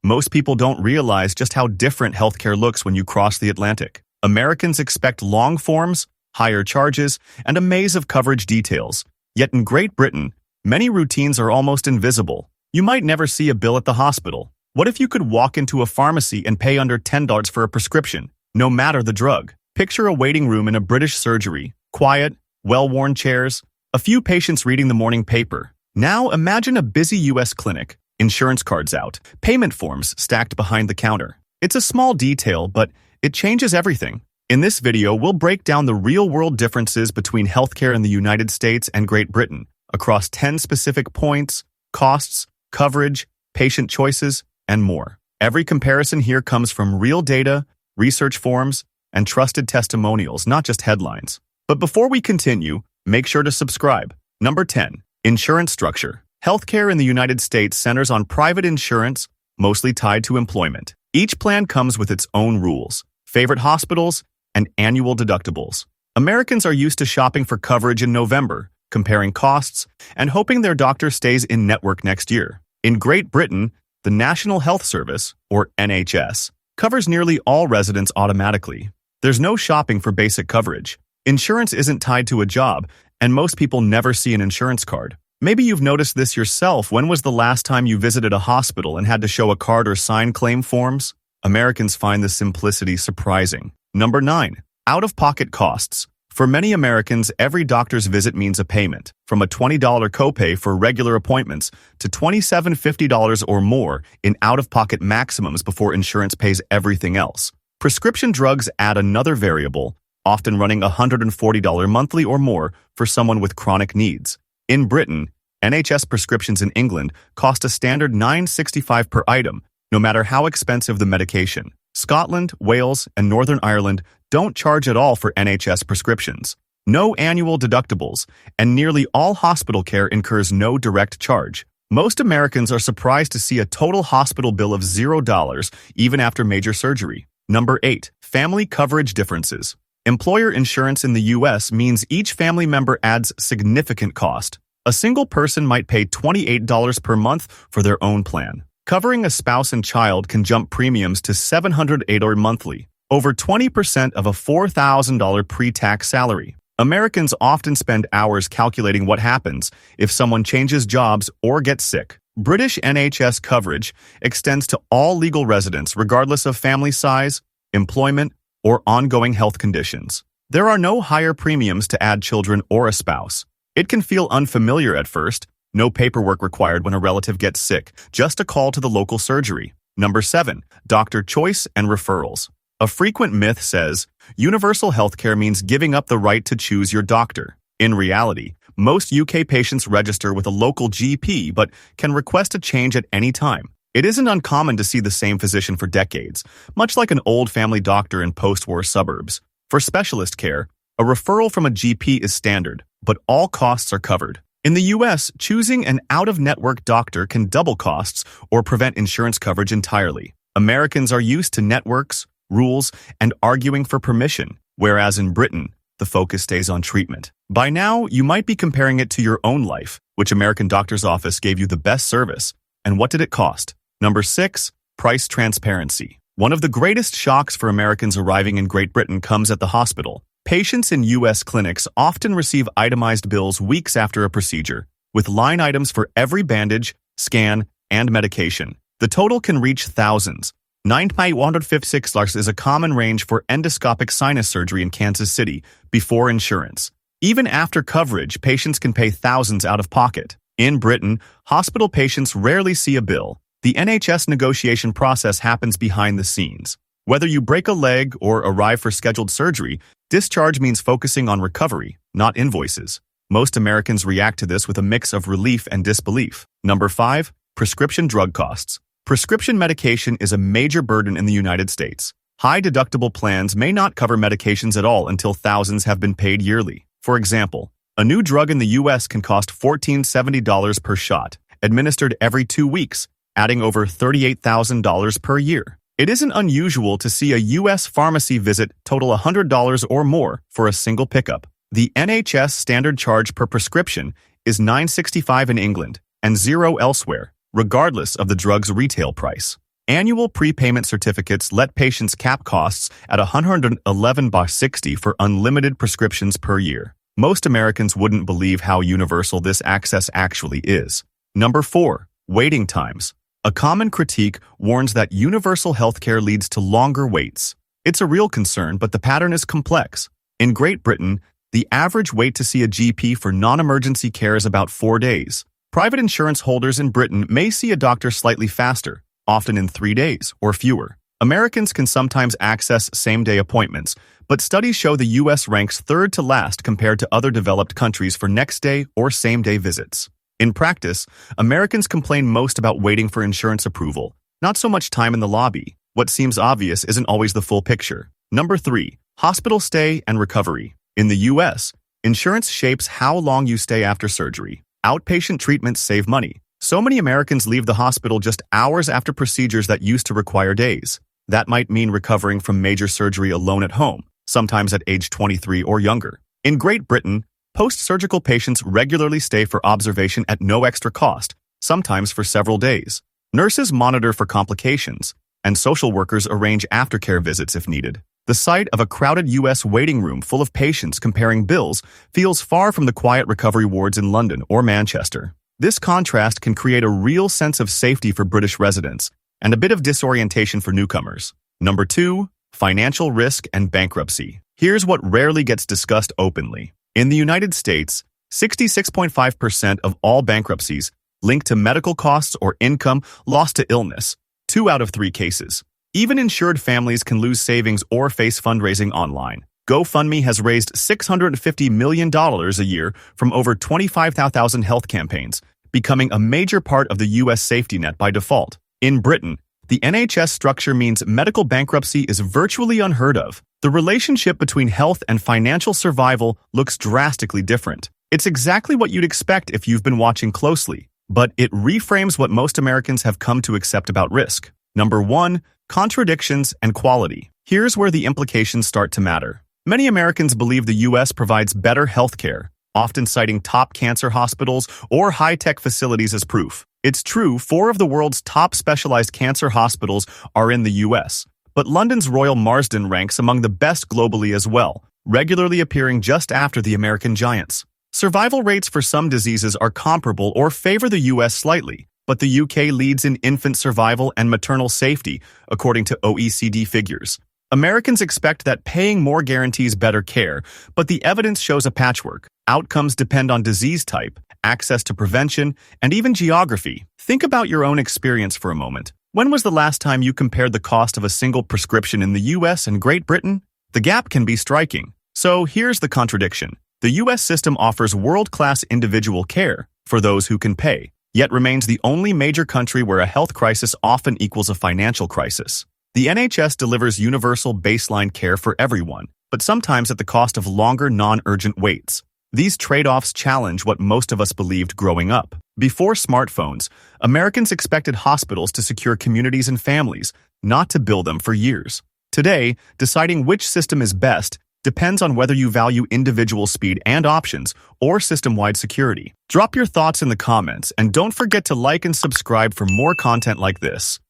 Most people don't realize just how different healthcare looks when you cross the Atlantic. Americans expect long forms, higher charges, and a maze of coverage details. Yet in Great Britain, many routines are almost invisible. You might never see a bill at the hospital. What if you could walk into a pharmacy and pay under $10 for a prescription, no matter the drug? Picture a waiting room in a British surgery. Quiet, well-worn chairs, a few patients reading the morning paper. Now imagine a busy U.S. clinic, insurance cards out, payment forms stacked behind the counter. It's a small detail, but it changes everything. In this video, we'll break down the real-world differences between healthcare in the United States and Great Britain across 10 specific points, costs, coverage, patient choices, and more. Every comparison here comes from real data, research forms, and trusted testimonials, not just headlines. But before we continue, make sure to subscribe. Number 10. Insurance structure. Healthcare in the United States centers on private insurance, mostly tied to employment. Each plan comes with its own rules, favorite hospitals, and annual deductibles. Americans are used to shopping for coverage in November, comparing costs, and hoping their doctor stays in network next year. In Great Britain, the National Health Service, or NHS, covers nearly all residents automatically. There's no shopping for basic coverage. Insurance isn't tied to a job, and most people never see an insurance card. Maybe you've noticed this yourself. When was the last time you visited a hospital and had to show a card or sign claim forms? Americans find this simplicity surprising. Number 9. Out-of-pocket costs. For many Americans, every doctor's visit means a payment, from a $20 copay for regular appointments to $27.50 or more in out-of-pocket maximums before insurance pays everything else. Prescription drugs add another variable, often running $140 monthly or more for someone with chronic needs. In Britain, NHS prescriptions in England cost a standard $9.65 per item, no matter how expensive the medication. Scotland, Wales, and Northern Ireland don't charge at all for NHS prescriptions. No annual deductibles, and nearly all hospital care incurs no direct charge. Most Americans are surprised to see a total hospital bill of $0 even after major surgery. Number 8. Family coverage differences. Employer insurance in the U.S. means each family member adds significant cost. A single person might pay $28 per month for their own plan. Covering a spouse and child can jump premiums to $708 monthly, over 20% of a $4,000 pre-tax salary. Americans often spend hours calculating what happens if someone changes jobs or gets sick. British NHS coverage extends to all legal residents regardless of family size, employment, or ongoing health conditions. There are no higher premiums to add children or a spouse. It can feel unfamiliar at first. No paperwork required when a relative gets sick, just a call to the local surgery. Number 7. Doctor choice and referrals. A frequent myth says, universal healthcare means giving up the right to choose your doctor. In reality, most UK patients register with a local GP but can request a change at any time. It isn't uncommon to see the same physician for decades, much like an old family doctor in post-war suburbs. For specialist care, a referral from a GP is standard, but all costs are covered. In the U.S., choosing an out-of-network doctor can double costs or prevent insurance coverage entirely. Americans are used to networks, rules, and arguing for permission, whereas in Britain, the focus stays on treatment. By now, you might be comparing it to your own life. Which American doctor's office gave you the best service, and what did it cost? Number 6. Price transparency. One of the greatest shocks for Americans arriving in Great Britain comes at the hospital. Patients in U.S. clinics often receive itemized bills weeks after a procedure, with line items for every bandage, scan, and medication. The total can reach thousands. $9,156 is a common range for endoscopic sinus surgery in Kansas City before insurance. Even after coverage, patients can pay thousands out of pocket. In Britain, hospital patients rarely see a bill. The NHS negotiation process happens behind the scenes. Whether you break a leg or arrive for scheduled surgery, discharge means focusing on recovery, not invoices. Most Americans react to this with a mix of relief and disbelief. Number 5. Prescription drug costs. Prescription medication is a major burden in the United States. High deductible plans may not cover medications at all until thousands have been paid yearly. For example, a new drug in the U.S. can cost $1,470 per shot, administered every 2 weeks, adding over $38,000 per year. It isn't unusual to see a U.S. pharmacy visit total $100 or more for a single pickup. The NHS standard charge per prescription is $9.65 in England and $0 elsewhere, regardless of the drug's retail price. Annual prepayment certificates let patients cap costs at 111.60 for unlimited prescriptions per year. Most Americans wouldn't believe how universal this access actually is. Number 4. Waiting times. A common critique warns that universal healthcare leads to longer waits. It's a real concern, but the pattern is complex. In Great Britain, the average wait to see a GP for non-emergency care is about 4 days. Private insurance holders in Britain may see a doctor slightly faster, often in 3 days or fewer. Americans can sometimes access same-day appointments, but studies show the U.S. ranks third to last compared to other developed countries for next-day or same-day visits. In practice, Americans complain most about waiting for insurance approval, not so much time in the lobby. What seems obvious isn't always the full picture. Number 3. Hospital stay and recovery. In the U.S., insurance shapes how long you stay after surgery. Outpatient treatments save money. So many Americans leave the hospital just hours after procedures that used to require days. That might mean recovering from major surgery alone at home, sometimes at age 23 or younger. In Great Britain, post-surgical patients regularly stay for observation at no extra cost, sometimes for several days. Nurses monitor for complications, and social workers arrange aftercare visits if needed. The sight of a crowded U.S. waiting room full of patients comparing bills feels far from the quiet recovery wards in London or Manchester. This contrast can create a real sense of safety for British residents and a bit of disorientation for newcomers. Number 2. Financial risk and bankruptcy. Here's what rarely gets discussed openly. In the United States, 66.5% of all bankruptcies link to medical costs or income lost to illness, 2 out of 3 cases. Even insured families can lose savings or face fundraising online. GoFundMe has raised $650 million a year from over 25,000 health campaigns, becoming a major part of the U.S. safety net by default. In Britain, the NHS structure means medical bankruptcy is virtually unheard of. The relationship between health and financial survival looks drastically different. It's exactly what you'd expect if you've been watching closely, but it reframes what most Americans have come to accept about risk. Number 1. Contradictions and quality. Here's where the implications start to matter. Many Americans believe the U.S. provides better health care, often citing top cancer hospitals or high-tech facilities as proof. It's true, 4 of the world's top specialized cancer hospitals are in the U.S., but London's Royal Marsden ranks among the best globally as well, regularly appearing just after the American giants. Survival rates for some diseases are comparable or favor the U.S. slightly, but the UK leads in infant survival and maternal safety, according to OECD figures. Americans expect that paying more guarantees better care, but the evidence shows a patchwork. Outcomes depend on disease type, access to prevention, and even geography. Think about your own experience for a moment. When was the last time you compared the cost of a single prescription in the US and Great Britain? The gap can be striking. So here's the contradiction. The US system offers world-class individual care for those who can pay, yet remains the only major country where a health crisis often equals a financial crisis. The NHS delivers universal baseline care for everyone, but sometimes at the cost of longer non-urgent waits. These trade-offs challenge what most of us believed growing up. Before smartphones, Americans expected hospitals to secure communities and families, not to build them for years. Today, deciding which system is best depends on whether you value individual speed and options or system-wide security. Drop your thoughts in the comments and don't forget to like and subscribe for more content like this.